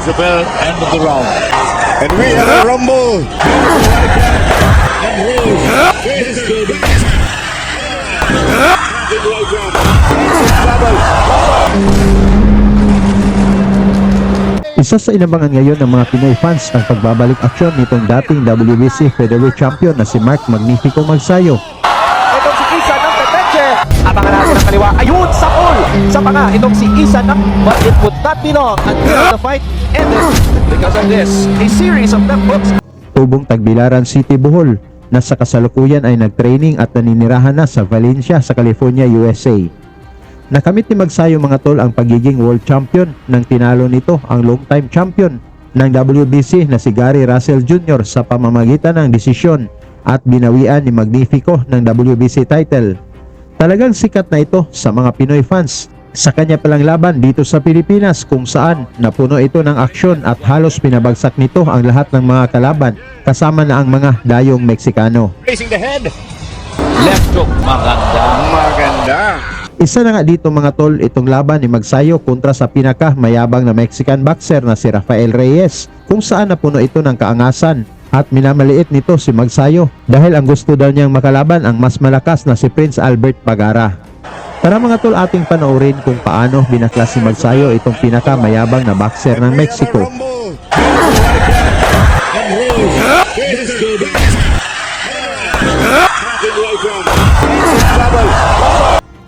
Of the bell, end of the round. And we have a rumble. Isa sa inabangan ngayon ng mga Pinoy fans ang pagbabalik aksyon nitong dating WBC Featherweight Champion na si Mark Magnifico Magsayo. Itong si Isa ng Pepeche. Abangan natin ang kaliwa. Ayun, sa pool. Sa panga, itong si Isa ng... But it would not be long until the fight ended. Because of this, a series of left hooks. Tubong Tagbilaran City, Bohol, na sa kasalukuyan ay nagtraining at naninirahan na sa Valencia sa California, USA. Nakamit ni Magsayo mga tol ang pagiging world champion nang tinalo nito ang long-time champion ng WBC na si Gary Russell Jr. sa pamamagitan ng desisyon at binawian ni Magnifico ng WBC title. Talagang sikat na ito sa mga Pinoy fans sa kanya palang laban dito sa Pilipinas kung saan napuno ito ng aksyon at halos pinabagsak nito ang lahat ng mga kalaban kasama na ang mga dayong Meksikano. Facing the head. Left hook, maganda. Maganda. Isa na nga dito mga tol itong laban ni Magsayo kontra sa pinakamayabang na Mexican boxer na si Rafael Reyes kung saan napuno ito ng kaangasan at minamaliit nito si Magsayo dahil ang gusto daw niyang makalaban ang mas malakas na si Prince Albert Pagara. Tara mga tol ating panoorin kung paano binaklas si Magsayo itong pinakamayabang na boxer ng Mexico.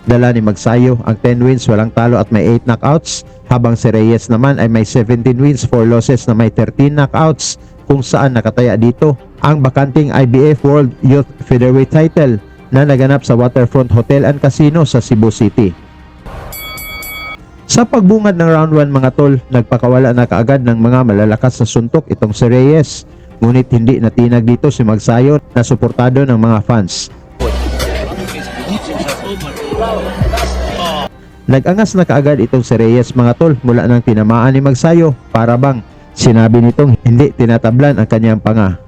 Dala ni Magsayo ang 10 wins walang talo at may 8 knockouts habang si Reyes naman ay may 17 wins 4 losses na may 13 knockouts kung saan nakataya dito ang bakanting IBF World Youth Featherweight title na naganap sa Waterfront Hotel and Casino sa Cebu City. Sa pagbungad ng round 1 mga tol, nagpakawala na kaagad ng mga malalakas na suntok itong si Reyes, ngunit hindi natinag dito si Magsayo na suportado ng mga fans. Nag-angas na kaagad itong si Reyes mga tol mula nang tinamaan ni Magsayo para bang sinabi nitong hindi tinatablan ang kanyang panga.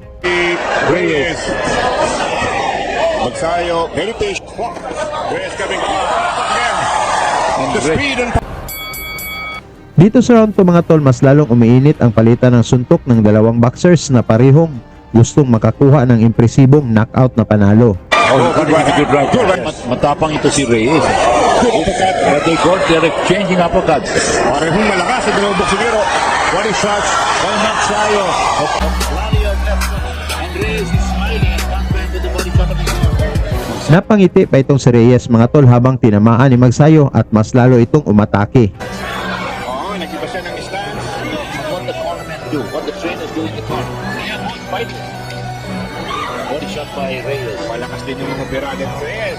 Reyes. Magsayo. Heritage. Reyes coming. The speed and Dito sa round 2 mga tol mas lalong umiinit ang palitan ng suntok ng dalawang boxers na parehong gustong makakuha ng impresibong knockout na panalo. Oh, good right. Matapang ito si Reyes. But they're exchanging uppercuts. parehong malakas sa dalawang boksingero. Body shots by Magsayo. And Reyes is smiling and confident with the body shot of his own. Napangiti pa itong si Reyes mga tol habang tinamaan ni Magsayo at mas lalo itong umatake. Nagkiba siya ng stance. What the cornermen do, what the trainers do in the corner. Fighting. Body shot by Reyes. Malakas din yung mga birada ng Reyes.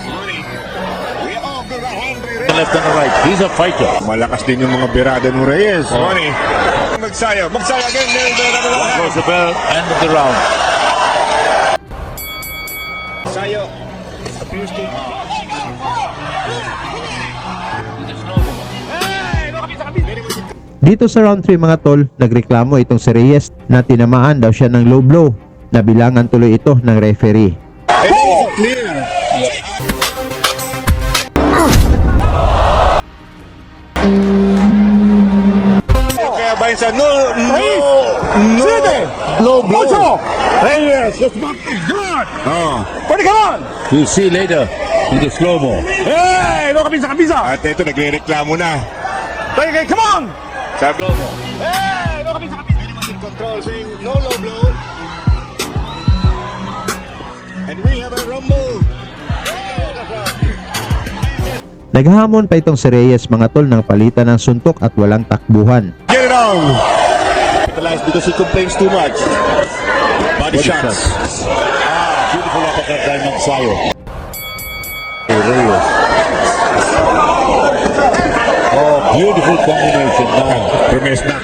We all go around Reyes. Left and right. He's a fighter. Malakas din yung mga birada ng Reyes. Ronnie. Magsayo. Magsayo again. Goes the bell, end of the round. Magsayo. Appears to... Dito sa round 3 mga tol, nagreklamo itong si Reyes na tinamaan daw siya ng low blow na bilangan tuloy ito ng referee. Clear. Kaya ba sa low blow. Reyes, let's back to God. Pwede ka man. We'll see later in the slow-mo. Hey, no kabisa. At ito, nagre-reklamo na. Okay, come on. Sabi mo. Hey, no kabisa. In control, saying no low blow. And we have a rumble. Naghamon pa itong si Reyes mga tol ng palitan ng suntok at walang takbuhan. Get it on. Capitalized because he complains too much. Body shots. Beautiful uppercut by Magsayo. Reyes. Oh, beautiful combination now. Premise na.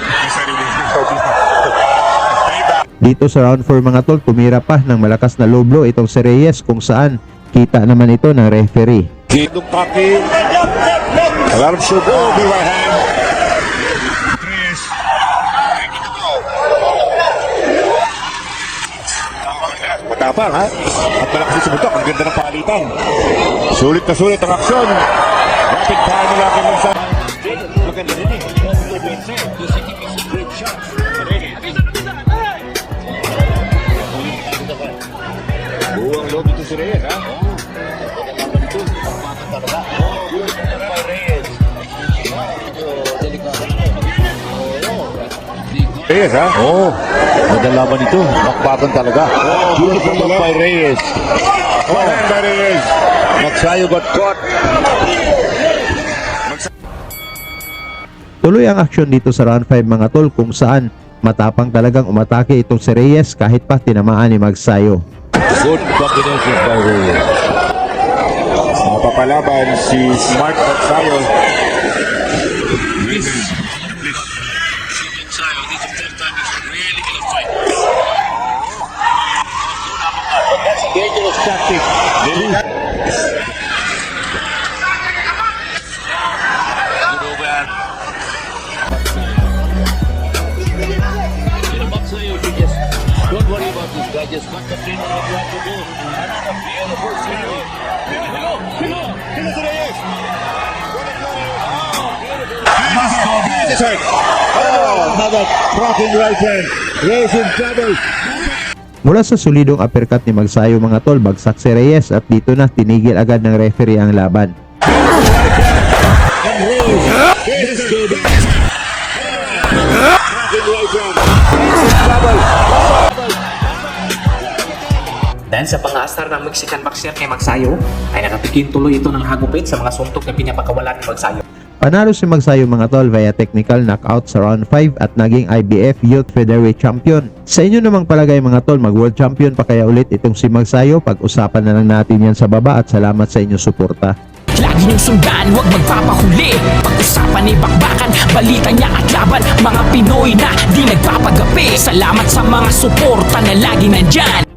Dito sa round 4 mga tol, tumira pa ng malakas na low blow itong si Reyes kung saan kita naman ito ng referee. Kitong Paki. A lot of shoulder. Oh, the right hand. Tres. Matapang ha? At malakas sa butok. Ang ganda ng palitan. Sulit na sulit ang aksyon. Rapid fire nila kay Magsayo. Maganda din eh. Buwang loob ito si Reyes, ha? Reyes, ha? Oh, madalaman ito. Bakbakan talaga. Beautiful look by Reyes. One hand by Reyes. Magsayo got caught. Tuloy ang aksyon dito sa round 5 mga tol kung saan matapang talagang umatake itong si Reyes kahit pa tinamaan ni Magsayo. Good combination by Reyes. Mapapalaban si Smart Magsayo. Dangerous tactic. Don't worry about this guy. Just concentrate on what you have to do. Another beautiful series. Oh, another cracking right hand. Reyes in trouble. Mula sa solidong uppercut ni Magsayo mga tol, bagsak si Reyes at dito na tinigil agad ng referee ang laban. Dahil sa pang-aasar ng Mexican boxer kay Magsayo, ay nakatikim tuloy ito ng hagupit sa mga suntok na pinapakawalan ni Magsayo. Panalo si Magsayo mga tol via technical knockout sa round 5 at naging IBF Youth Featherweight Champion. Sa inyo namang palagay mga tol, mag-world champion pa kaya ulit itong si Magsayo? Pag-usapan na lang natin yan sa baba at salamat sa inyong suporta. Lagi niyong sundan, huwag magpapahuli. Pag-usapan ni bakbakan, balita niya at laban. Mga Pinoy na di nagpapagapi. Salamat sa mga suporta na lagi nandyan.